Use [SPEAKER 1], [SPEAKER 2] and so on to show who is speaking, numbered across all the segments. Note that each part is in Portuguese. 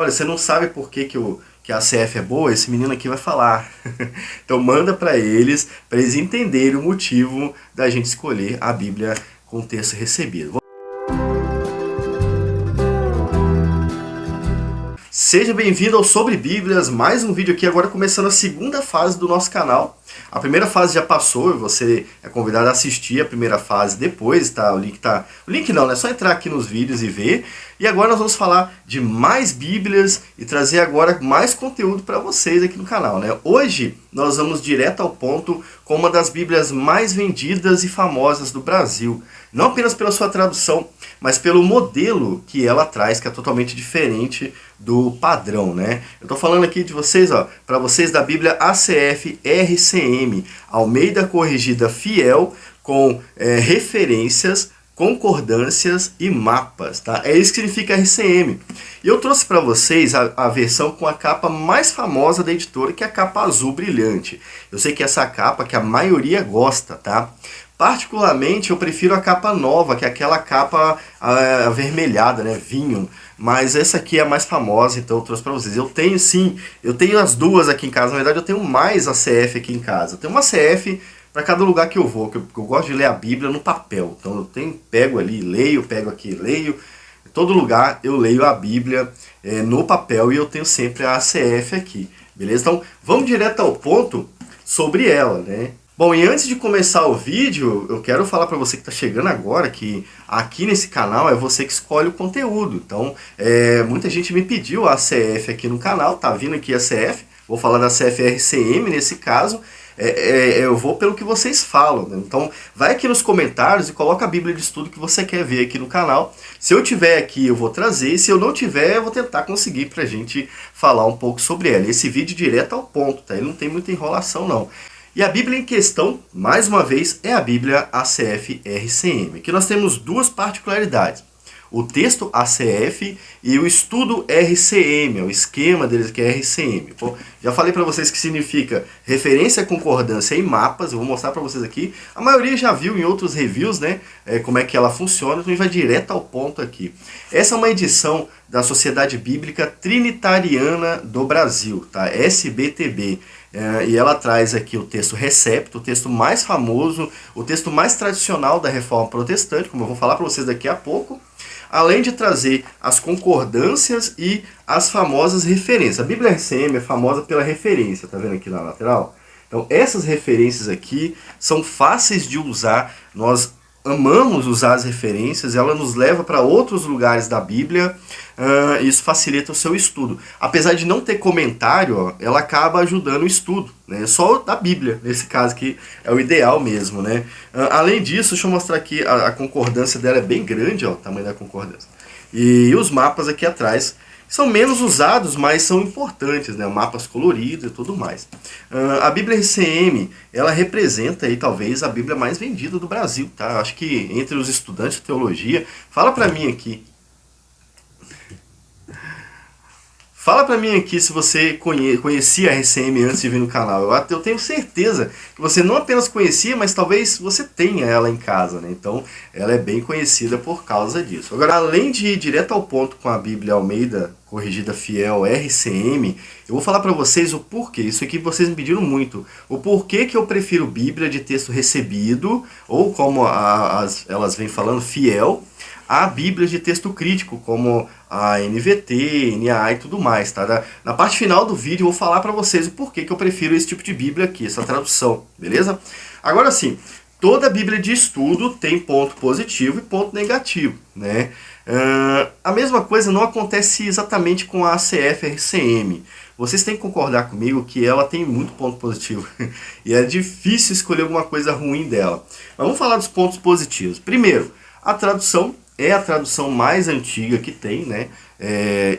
[SPEAKER 1] Olha, você não sabe por que, que a CF é boa? Esse menino aqui vai falar. Então manda para eles entenderem o motivo da gente escolher a Bíblia com o texto recebido. Seja bem-vindo ao Sobre Bíblias, mais um vídeo aqui, agora começando a segunda fase do nosso canal. A primeira fase já passou e você é convidado a assistir a primeira fase depois, tá? O link não, né? É só entrar aqui nos vídeos e ver. E agora nós vamos falar de mais Bíblias e trazer agora mais conteúdo para vocês aqui no canal, né? Hoje nós vamos direto ao ponto com uma das Bíblias mais vendidas e famosas do Brasil. Não apenas pela sua tradução, mas pelo modelo que ela traz, que é totalmente diferente do padrão, né? Eu tô falando aqui de vocês, ó, para vocês da Bíblia ACF RCM, Almeida Corrigida Fiel, com referências, concordâncias e mapas, tá? É isso que significa RCM. E eu trouxe para vocês a versão com a capa mais famosa da editora, que é a capa azul brilhante. Eu sei que essa capa que a maioria gosta, tá? Particularmente eu prefiro a capa nova, que é aquela capa avermelhada, né, vinho. Mas essa aqui é a mais famosa, então eu trouxe para vocês. Eu tenho sim, eu tenho as duas aqui em casa. Na verdade eu tenho mais a CF aqui em casa. Eu tenho uma CF para cada lugar que eu vou, que eu gosto de ler a Bíblia no papel. Então eu pego ali, leio, pego aqui, leio. Em todo lugar eu leio a Bíblia no papel e eu tenho sempre a CF aqui, beleza? Então vamos direto ao ponto sobre ela, né? Bom, e antes de começar o vídeo, eu quero falar para você que está chegando agora que aqui nesse canal é você que escolhe o conteúdo. Então, muita gente me pediu a CF aqui no canal, tá vindo aqui a CF, vou falar da CF-RCM nesse caso, eu vou pelo que vocês falam, né? Então, vai aqui nos comentários e coloca a Bíblia de estudo que você quer ver aqui no canal. Se eu tiver aqui, eu vou trazer, se eu não tiver, eu vou tentar conseguir pra gente falar um pouco sobre ela. Esse vídeo direto ao ponto, tá? Ele não tem muita enrolação, não. E a Bíblia em questão, mais uma vez, é a Bíblia ACF RCM. Aqui nós temos duas particularidades. O texto ACF e o estudo RCM, o esquema deles que é RCM. Pô, já falei para vocês que significa referência, concordância e mapas. Eu vou mostrar para vocês aqui. A maioria já viu em outros reviews, né, como é que ela funciona. Então a gente vai direto ao ponto aqui. Essa é uma edição da Sociedade Bíblica Trinitariana do Brasil, tá? SBTB. E ela traz aqui o texto Recepto, o texto mais famoso, o texto mais tradicional da Reforma Protestante, como eu vou falar para vocês daqui a pouco, além de trazer as concordâncias e as famosas referências. A Bíblia RCM é famosa pela referência, tá vendo aqui na lateral? Então essas referências aqui são fáceis de usar, nós amamos usar as referências, ela nos leva para outros lugares da Bíblia, isso facilita o seu estudo. Apesar de não ter comentário, ó, ela acaba ajudando o estudo, né? Só da Bíblia, nesse caso, que é o ideal mesmo, né? Além disso, deixa eu mostrar aqui, a concordância dela é bem grande, ó, o tamanho da concordância. E os mapas aqui atrás são menos usados, mas são importantes, né? Mapas coloridos e tudo mais. A Bíblia RCM, ela representa aí talvez a Bíblia mais vendida do Brasil, tá? Acho que entre os estudantes de teologia, fala pra mim aqui. Fala pra mim aqui se você conhecia a RCM antes de vir no canal. Eu tenho certeza que você não apenas conhecia, mas talvez você tenha ela em casa, né? Então, ela é bem conhecida por causa disso. Agora, além de ir direto ao ponto com a Bíblia Almeida Corrigida Fiel RCM, eu vou falar pra vocês o porquê. Isso aqui vocês me pediram muito. O porquê que eu prefiro Bíblia de texto recebido, ou como elas vêm falando, fiel, a Bíblia de texto crítico, como a NVT, NAA e tudo mais, tá? Na parte final do vídeo eu vou falar para vocês o porquê que eu prefiro esse tipo de Bíblia aqui, essa tradução, beleza? Agora sim, toda Bíblia de estudo tem ponto positivo e ponto negativo, né? A mesma coisa não acontece exatamente com a ACF RCM. Vocês têm que concordar comigo que ela tem muito ponto positivo e é difícil escolher alguma coisa ruim dela. Mas vamos falar dos pontos positivos. Primeiro, a tradução é a tradução mais antiga que tem, né?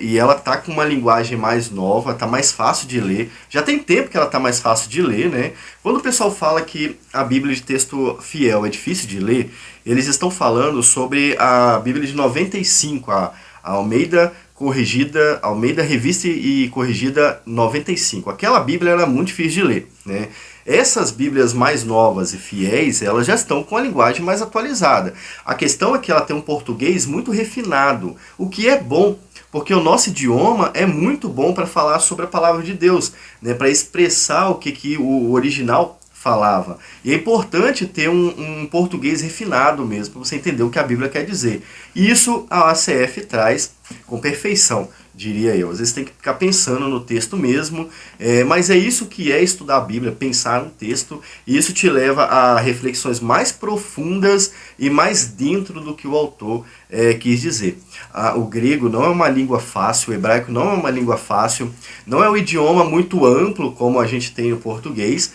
[SPEAKER 1] E ela tá com uma linguagem mais nova, tá mais fácil de ler. Já tem tempo que ela tá mais fácil de ler, né? Quando o pessoal fala que a Bíblia de texto fiel é difícil de ler, eles estão falando sobre a Bíblia de 95, a Almeida Corrigida, Almeida Revista e Corrigida 95. Aquela Bíblia era muito difícil de ler, né? Essas Bíblias mais novas e fiéis, elas já estão com a linguagem mais atualizada. A questão é que ela tem um português muito refinado, o que é bom, Porque o nosso idioma é muito bom para falar sobre a palavra de Deus, né? Para expressar o que o original falava. E é importante ter um português refinado mesmo, para você entender o que a Bíblia quer dizer. E isso a ACF traz com perfeição, diria eu. Às vezes tem que ficar pensando no texto mesmo, mas é isso que é estudar a Bíblia, pensar no texto, e isso te leva a reflexões mais profundas e mais dentro do que o autor quis dizer. O grego não é uma língua fácil, o hebraico não é uma língua fácil, não é um idioma muito amplo como a gente tem no português,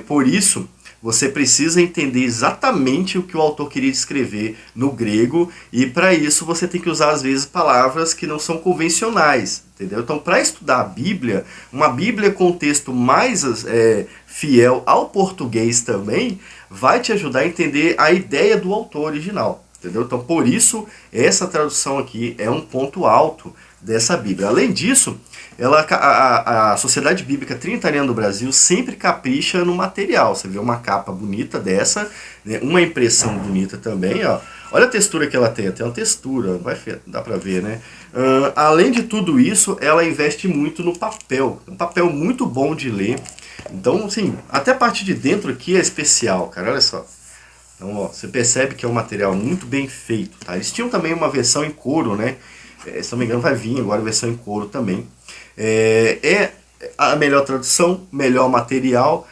[SPEAKER 1] por isso você precisa entender exatamente o que o autor queria descrever no grego, e para isso você tem que usar às vezes palavras que não são convencionais, entendeu? Então, para estudar a Bíblia, uma Bíblia com texto mais fiel ao português também, vai te ajudar a entender a ideia do autor original, entendeu? Então, por isso, essa tradução aqui é um ponto alto dessa Bíblia. Além disso, a Sociedade Bíblica Trinitariana do Brasil sempre capricha no material. Você vê uma capa bonita dessa, né? Uma impressão bonita também, ó. Olha a textura que ela tem uma textura, dá pra ver, né? Além de tudo isso, ela investe muito no papel, um papel muito bom de ler. Então, assim, até a parte de dentro aqui é especial, cara, olha só. Então, ó, você percebe que é um material muito bem feito, tá? Eles tinham também uma versão em couro, né? Se não me engano vai vir agora a versão em couro também. É a melhor tradução, melhor material.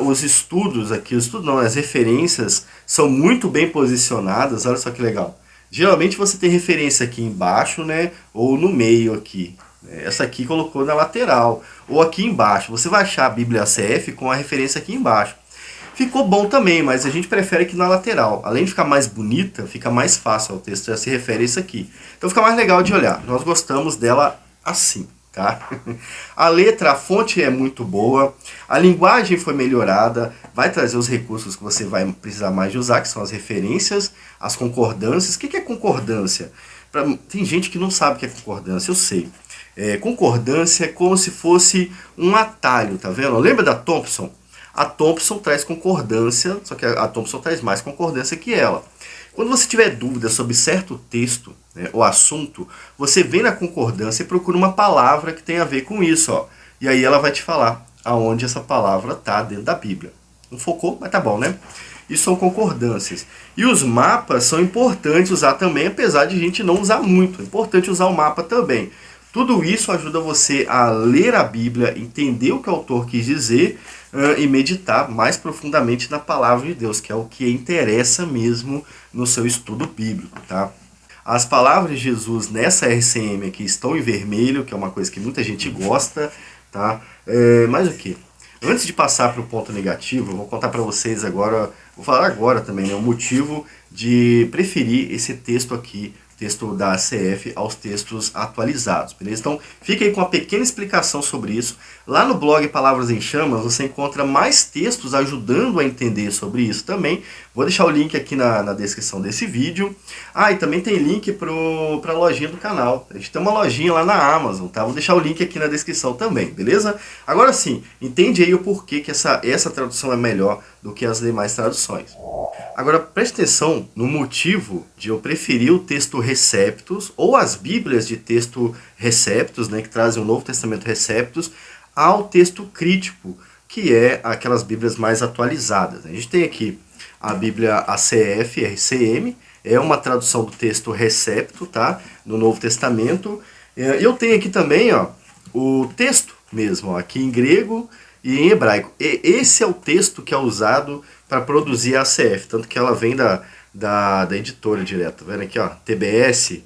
[SPEAKER 1] Os estudos aqui, as referências são muito bem posicionadas, olha só que legal. Geralmente você tem referência aqui embaixo, né, ou no meio aqui. Essa aqui colocou na lateral, ou aqui embaixo. Você vai achar a Bíblia ACF com a referência aqui embaixo. Ficou bom também, mas a gente prefere que na lateral. Além de ficar mais bonita, fica mais fácil. O texto já se refere a isso aqui. Então fica mais legal de olhar. Nós gostamos dela assim, tá? A letra, a fonte é muito boa. A linguagem foi melhorada. Vai trazer os recursos que você vai precisar mais de usar, que são as referências, as concordâncias. O que é concordância? Tem gente que não sabe o que é concordância, eu sei. Concordância é como se fosse um atalho, tá vendo? Lembra da Thompson? A Thompson traz concordância, só que a Thompson traz mais concordância que ela. Quando você tiver dúvida sobre certo texto, né, ou assunto, você vem na concordância e procura uma palavra que tenha a ver com isso, ó. E aí ela vai te falar aonde essa palavra está dentro da Bíblia. Não focou, mas tá bom, né? Isso são concordâncias. E os mapas são importantes usar também, apesar de a gente não usar muito. É importante usar o mapa também. Tudo isso ajuda você a ler a Bíblia, entender o que o autor quis dizer e meditar mais profundamente na palavra de Deus, que é o que interessa mesmo no seu estudo bíblico, tá? As palavras de Jesus nessa RCM aqui estão em vermelho, que é uma coisa que muita gente gosta, tá? Mas o que? Antes de passar para o ponto negativo, eu vou contar para vocês agora, vou falar agora também, né, o motivo de preferir esse texto aqui, texto da ACF, aos textos atualizados, beleza? Então, fica aí com uma pequena explicação sobre isso. Lá no blog Palavras em Chamas, você encontra mais textos ajudando a entender sobre isso também. Vou deixar o link aqui na descrição desse vídeo. E também tem link para a lojinha do canal. A gente tem uma lojinha lá na Amazon, tá? Vou deixar o link aqui na descrição também, beleza? Agora sim, entende aí o porquê que essa tradução é melhor do que as demais traduções. Agora, preste atenção no motivo de eu preferir o texto Receptus, ou as bíblias de texto Receptus, né, que trazem o Novo Testamento Receptus, ao texto crítico, que é aquelas bíblias mais atualizadas. A gente tem aqui a Bíblia ACF, RCM, é uma tradução do texto Recepto, tá, no Novo Testamento. Eu tenho aqui também, ó, o texto mesmo, ó, aqui em grego e em hebraico. Esse é o texto que é usado para produzir a ACF, tanto que ela vem da editora direto. Tá vendo aqui, ó, TBS,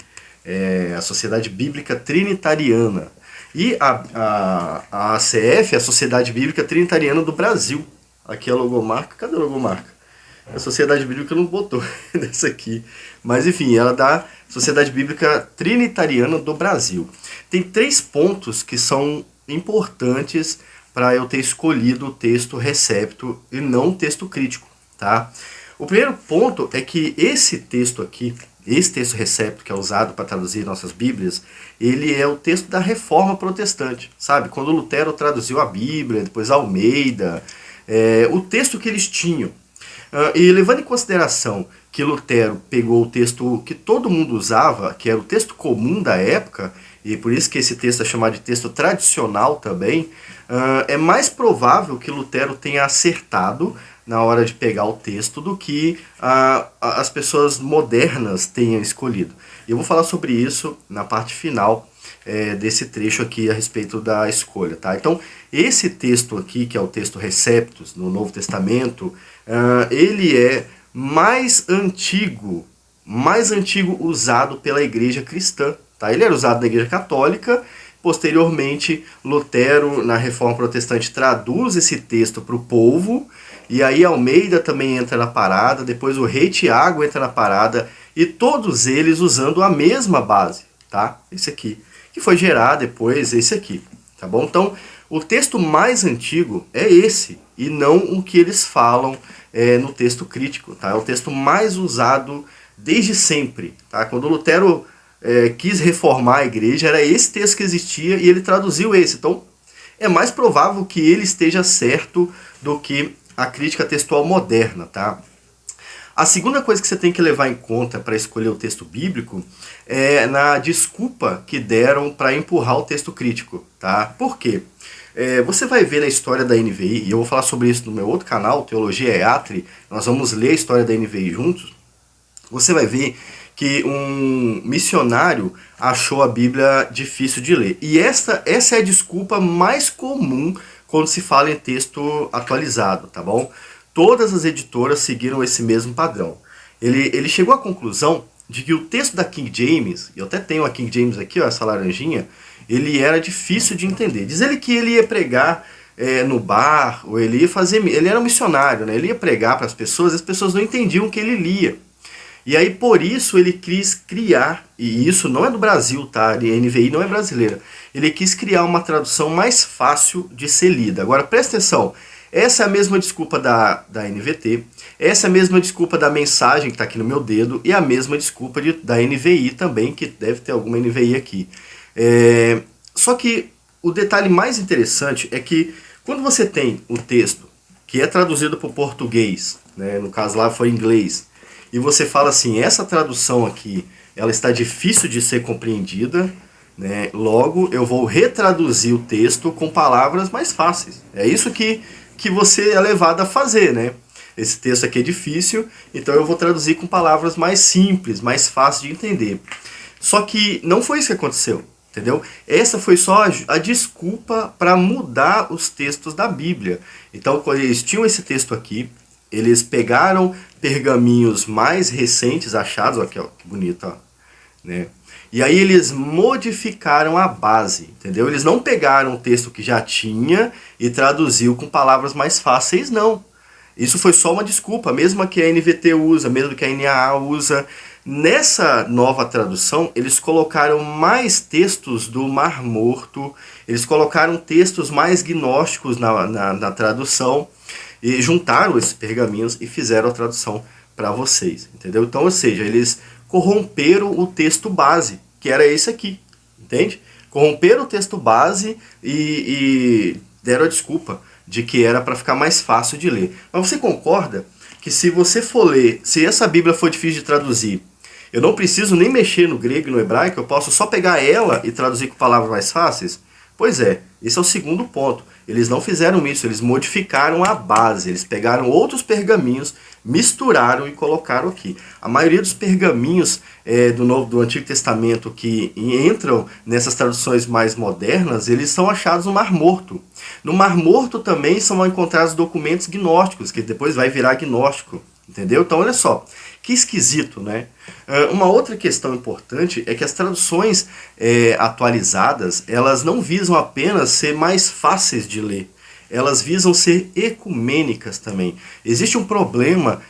[SPEAKER 1] a Sociedade Bíblica Trinitariana. E a ACF é a Sociedade Bíblica Trinitariana do Brasil. Aqui é a logomarca. Cadê a logomarca? A Sociedade Bíblica não botou dessa aqui. Mas enfim, ela é da Sociedade Bíblica Trinitariana do Brasil. Tem 3 pontos que são importantes para eu ter escolhido o texto Recepto e não o texto crítico, tá? O primeiro ponto é que esse texto aqui, esse texto Recepto que é usado para traduzir nossas Bíblias, ele é o texto da Reforma Protestante, sabe? Quando Lutero traduziu a Bíblia, depois Almeida, o texto que eles tinham. E levando em consideração que Lutero pegou o texto que todo mundo usava, que era o texto comum da época, e por isso que esse texto é chamado de texto tradicional também, é mais provável que Lutero tenha acertado na hora de pegar o texto do que as pessoas modernas tenham escolhido. E eu vou falar sobre isso na parte final desse trecho aqui a respeito da escolha, tá? Então, esse texto aqui, que é o texto Receptus, no Novo Testamento, ele é mais antigo usado pela igreja cristã, tá? Ele era usado na igreja católica. Posteriormente, Lutero, na Reforma Protestante, traduz esse texto para o povo, e aí Almeida também entra na parada, depois o rei Tiago entra na parada, e todos eles usando a mesma base, tá? Esse aqui, que foi gerar depois esse aqui, tá bom? Então, o texto mais antigo é esse, e não o que eles falam no texto crítico, tá? É o texto mais usado desde sempre, tá? Quando Lutero quis reformar a igreja, era esse texto que existia e ele traduziu esse. Então, é mais provável que ele esteja certo do que a crítica textual moderna, tá? A segunda coisa que você tem que levar em conta para escolher o texto bíblico é na desculpa que deram para empurrar o texto crítico, tá? Por quê? Você vai ver na história da NVI, e eu vou falar sobre isso no meu outro canal, Teologia Eatre, nós vamos ler a história da NVI juntos. Você vai ver que um missionário achou a Bíblia difícil de ler. E essa é a desculpa mais comum quando se fala em texto atualizado, tá bom? Todas as editoras seguiram esse mesmo padrão. Ele chegou à conclusão de que o texto da King James, eu até tenho a King James aqui, ó, essa laranjinha, ele era difícil de entender. Diz ele que ele ia pregar no bar, ou ele ia fazer... Ele era um missionário, né? Ele ia pregar para as pessoas não entendiam o que ele lia. E aí, por isso, ele quis criar, e isso não é do Brasil, tá? A NVI não é brasileira. Ele quis criar uma tradução mais fácil de ser lida. Agora, presta atenção, essa é a mesma desculpa da NVT, essa é a mesma desculpa da mensagem que está aqui no meu dedo, e a mesma desculpa da NVI também, que deve ter alguma NVI aqui. Só que o detalhe mais interessante é que, quando você tem o texto, que é traduzido para o português, né, no caso lá foi inglês, e você fala assim, essa tradução aqui, ela está difícil de ser compreendida, né? Logo eu vou retraduzir o texto com palavras mais fáceis. É isso que você é levado a fazer, né? Esse texto aqui é difícil, então eu vou traduzir com palavras mais simples, mais fáceis de entender. Só que não foi isso que aconteceu, entendeu? Essa foi só a desculpa para mudar os textos da Bíblia. Então, quando eles tinham esse texto aqui, eles pegaram pergaminhos mais recentes achados, aqui, ó, que bonito, ó, né? E aí eles modificaram a base, entendeu? Eles não pegaram o texto que já tinha e traduziu com palavras mais fáceis, não. Isso foi só uma desculpa, mesmo que a NVT usa, mesmo que a NAA usa. Nessa nova tradução, eles colocaram mais textos do Mar Morto, eles colocaram textos mais gnósticos na tradução, e juntaram esses pergaminhos e fizeram a tradução para vocês, entendeu? Então, ou seja, eles corromperam o texto base, que era esse aqui, entende? Corromperam o texto base e deram a desculpa de que era para ficar mais fácil de ler. Mas você concorda que se você for ler, se essa Bíblia for difícil de traduzir, eu não preciso nem mexer no grego e no hebraico, eu posso só pegar ela e traduzir com palavras mais fáceis? Pois é, esse é o segundo ponto. Eles não fizeram isso, eles modificaram a base, eles pegaram outros pergaminhos, misturaram e colocaram aqui. A maioria dos pergaminhos do Antigo Testamento que entram nessas traduções mais modernas, eles são achados no Mar Morto. No Mar Morto também são encontrados documentos gnósticos, que depois vai virar gnóstico, entendeu? Então olha só, que esquisito, né? Uma outra questão importante é que as traduções atualizadas, elas não visam apenas ser mais fáceis de ler, elas visam ser ecumênicas também. Existe um problema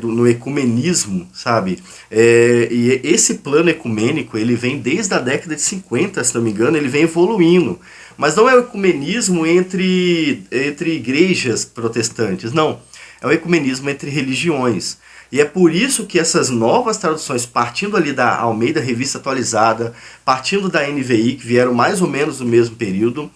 [SPEAKER 1] no ecumenismo, sabe? E esse plano ecumênico, ele vem desde a década de 50, se não me engano, ele vem evoluindo. Mas não é o ecumenismo entre igrejas protestantes, não. É o ecumenismo entre religiões. E é por isso que essas novas traduções, partindo ali da Almeida Revista Atualizada, partindo da NVI, que vieram mais ou menos no mesmo período,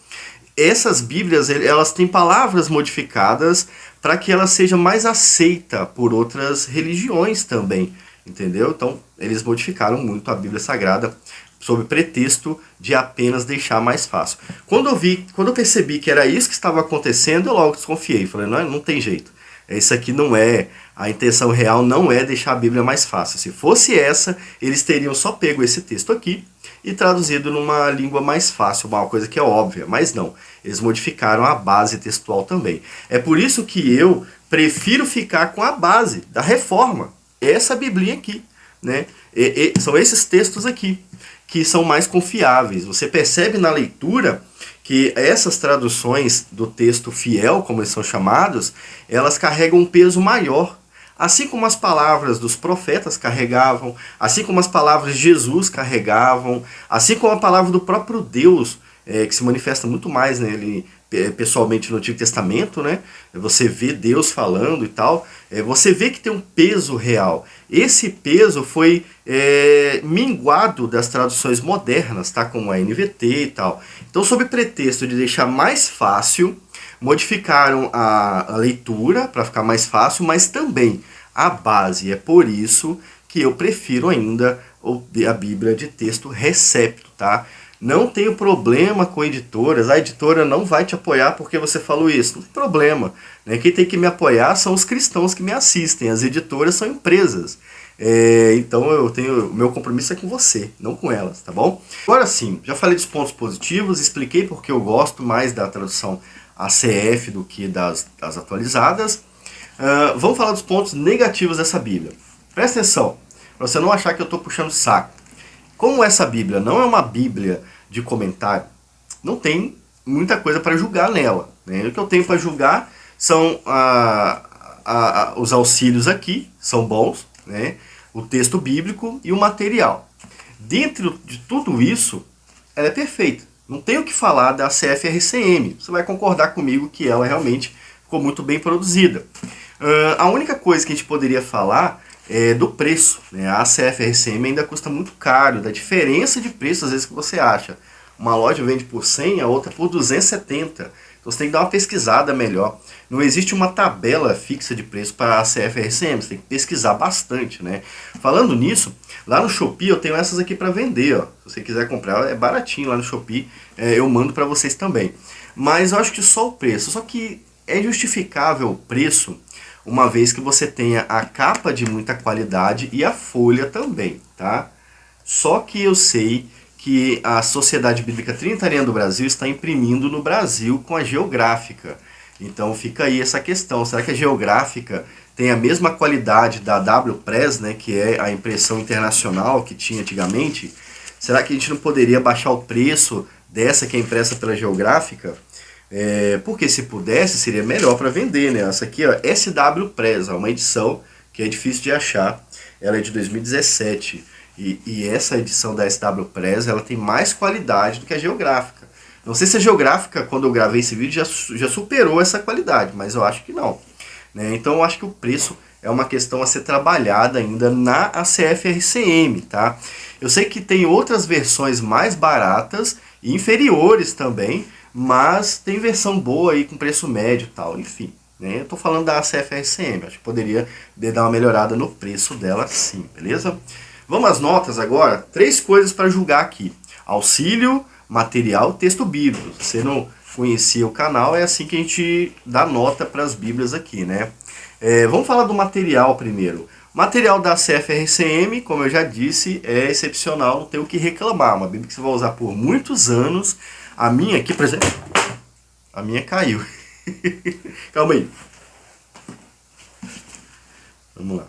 [SPEAKER 1] essas Bíblias, elas têm palavras modificadas para que ela seja mais aceita por outras religiões também, entendeu? Então, eles modificaram muito a Bíblia Sagrada sob pretexto de apenas deixar mais fácil. Quando eu percebi que era isso que estava acontecendo, eu logo desconfiei. Falei, não tem jeito. Isso aqui não é, a intenção real não é deixar a Bíblia mais fácil. Se fosse essa, eles teriam só pego esse texto aqui e traduzido numa língua mais fácil, uma coisa que é óbvia, mas não. Eles modificaram a base textual também. É por isso que eu prefiro ficar com a base da Reforma, essa Biblinha aqui, né? São esses textos aqui que são mais confiáveis. Você percebe na leitura que essas traduções do texto fiel, como eles são chamados, elas carregam um peso maior. Assim como as palavras dos profetas carregavam, assim como as palavras de Jesus carregavam, assim como a palavra do próprio Deus, que se manifesta muito mais nele, pessoalmente no Antigo Testamento, né? Você vê Deus falando e tal, você vê que tem um peso real. Esse peso foi minguado das traduções modernas, tá? Como a NVT e tal. Então, sob pretexto de deixar mais fácil, modificaram a leitura para ficar mais fácil, mas também a base. É por isso que eu prefiro ainda a Bíblia de texto recepto, tá? Não tenho problema com editoras, a editora não vai te apoiar porque você falou isso, não tem problema, né? Quem tem que me apoiar são os cristãos que me assistem, as editoras são empresas. Então o meu compromisso é com você, não com elas, tá bom? Agora sim, já falei dos pontos positivos, expliquei porque eu gosto mais da tradução ACF do que das atualizadas. Vamos falar dos pontos negativos dessa Bíblia. Presta atenção, para você não achar que eu estou puxando saco. Como essa Bíblia não é uma Bíblia de comentário, não tem muita coisa para julgar nela, né? O que eu tenho para julgar são os auxílios aqui, são bons, né? O texto bíblico e o material. Dentro de tudo isso, ela é perfeita. Não tenho o que falar da CFRCM. Você vai concordar comigo que ela realmente ficou muito bem produzida. A única coisa que a gente poderia falar é do preço, né? A CFRCM ainda custa muito caro, da diferença de preço às vezes que você acha. Uma loja vende por 100, a outra por 270. Então você tem que dar uma pesquisada melhor. Não existe uma tabela fixa de preço para a CFRCM, você tem que pesquisar bastante, né? Falando nisso, lá no Shopee eu tenho essas aqui para vender, ó. Se você quiser comprar, é baratinho lá no Shopee, eu mando para vocês também. Mas eu acho que só o preço, só que é justificável o preço, uma vez que você tenha a capa de muita qualidade e a folha também, tá? Só que eu sei que a Sociedade Bíblica Trinitariana do Brasil está imprimindo no Brasil com a Geográfica. Então fica aí essa questão, será que a Geográfica tem a mesma qualidade da WPress, né, que é a impressão internacional que tinha antigamente? Será que a gente não poderia baixar o preço dessa que é impressa pela Geográfica? Porque se pudesse, seria melhor para vender, né? Essa aqui, ó, SW Press, uma edição que é difícil de achar. Ela é de 2017. E essa edição da SW Press, ela tem mais qualidade do que a Geográfica. Não sei se a Geográfica, quando eu gravei esse vídeo, já superou essa qualidade, mas eu acho que não, né? Então eu acho que o preço é uma questão a ser trabalhada ainda na ACFRCM, tá? Eu sei que tem outras versões mais baratas e inferiores também, mas tem versão boa aí com preço médio e tal, enfim, né? Eu tô falando da CFRCM, acho que poderia dar uma melhorada no preço dela sim, beleza? Vamos às notas agora, 3 coisas para julgar aqui: auxílio, material, texto bíblico. Se você não conhecia o canal, é assim que a gente dá nota para as bíblias aqui, né? Vamos falar do material primeiro. O material da CFRCM, como eu já disse, é excepcional, não tem o que reclamar, uma bíblia que você vai usar por muitos anos. A minha aqui, por exemplo, a minha caiu. Calma aí. Vamos lá.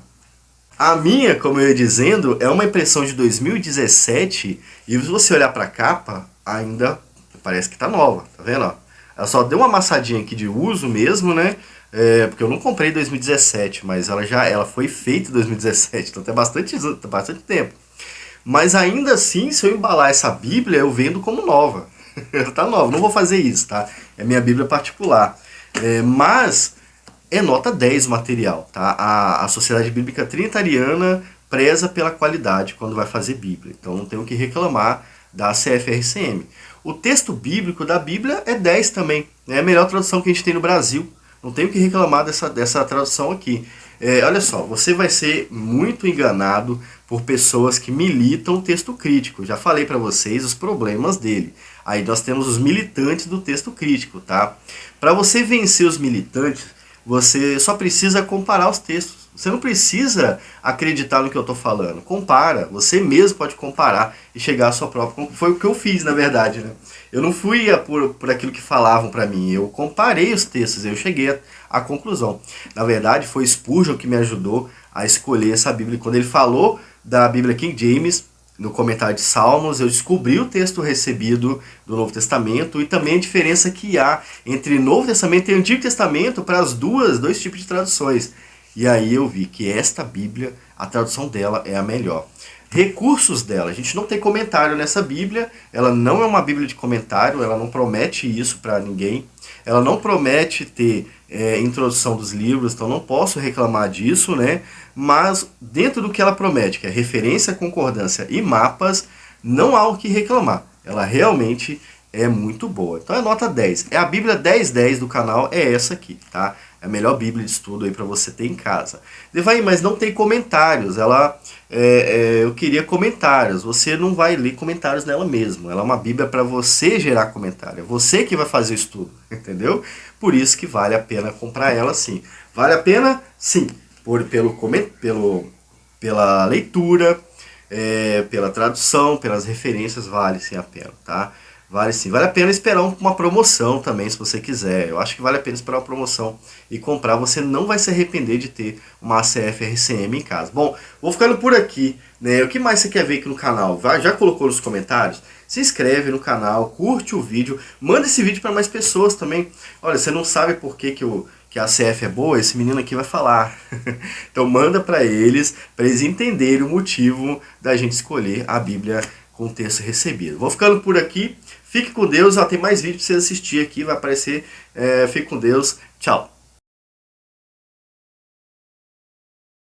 [SPEAKER 1] A minha, como eu ia dizendo, é uma impressão de 2017 e se você olhar para a capa, ainda parece que tá nova, tá vendo? Ó? Ela só deu uma amassadinha aqui de uso mesmo, né? Porque eu não comprei em 2017, mas ela foi feita em 2017, então tem bastante tempo. Mas ainda assim, se eu embalar essa Bíblia, eu vendo como nova. Tá nova, não vou fazer isso, tá? É minha Bíblia particular. Mas é nota 10 o material, tá? A Sociedade Bíblica Trinitariana preza pela qualidade quando vai fazer Bíblia. Então não tenho o que reclamar da CFRCM. O texto bíblico da Bíblia é 10 também. É a melhor tradução que a gente tem no Brasil. Não tenho que reclamar dessa tradução aqui. Olha só, você vai ser muito enganado por pessoas que militam o texto crítico. Já falei para vocês os problemas dele. Aí nós temos os militantes do texto crítico, tá? Para você vencer os militantes, você só precisa comparar os textos. Você não precisa acreditar no que eu estou falando. Compara, você mesmo pode comparar e chegar à sua própria... Foi o que eu fiz, na verdade, né? Eu não fui por aquilo que falavam para mim, eu comparei os textos, eu cheguei à conclusão. Na verdade, foi Spurgeon que me ajudou a escolher essa Bíblia. Quando ele falou da Bíblia King James, no comentário de Salmos, eu descobri o texto recebido do Novo Testamento e também a diferença que há entre Novo Testamento e Antigo Testamento para as dois tipos de traduções. E aí eu vi que esta Bíblia, a tradução dela é a melhor. Recursos dela, a gente não tem comentário nessa Bíblia, ela não é uma Bíblia de comentário, ela não promete isso para ninguém, ela não promete ter introdução dos livros, então não posso reclamar disso, né? Mas dentro do que ela promete, que é referência, concordância e mapas, não há o que reclamar. Ela realmente é muito boa. Então é nota 10. É a Bíblia 1010 do canal, é essa aqui, tá? É a melhor Bíblia de estudo aí para você ter em casa. Devaí, mas não tem comentários. Ela, eu queria comentários. Você não vai ler comentários nela mesmo.Ela é uma Bíblia para você gerar comentário. É você que vai fazer o estudo, entendeu? Por isso que vale a pena comprar ela sim. Vale a pena? Sim. Pela leitura, pela tradução, pelas referências, vale sim a pena, tá? Vale sim. Vale a pena esperar uma promoção também, se você quiser. Eu acho que vale a pena esperar uma promoção e comprar. Você não vai se arrepender de ter uma ACF RCM em casa. Bom, vou ficando por aqui, né? O que mais você quer ver aqui no canal? Já colocou nos comentários? Se inscreve no canal, curte o vídeo, manda esse vídeo para mais pessoas também. Olha, você não sabe por que a ACF é boa? Esse menino aqui vai falar. Então manda para eles entenderem o motivo da gente escolher a Bíblia com o texto recebido. Vou ficando por aqui. Fique com Deus. Tem mais vídeo para você assistir aqui. Vai aparecer. Fique com Deus. Tchau.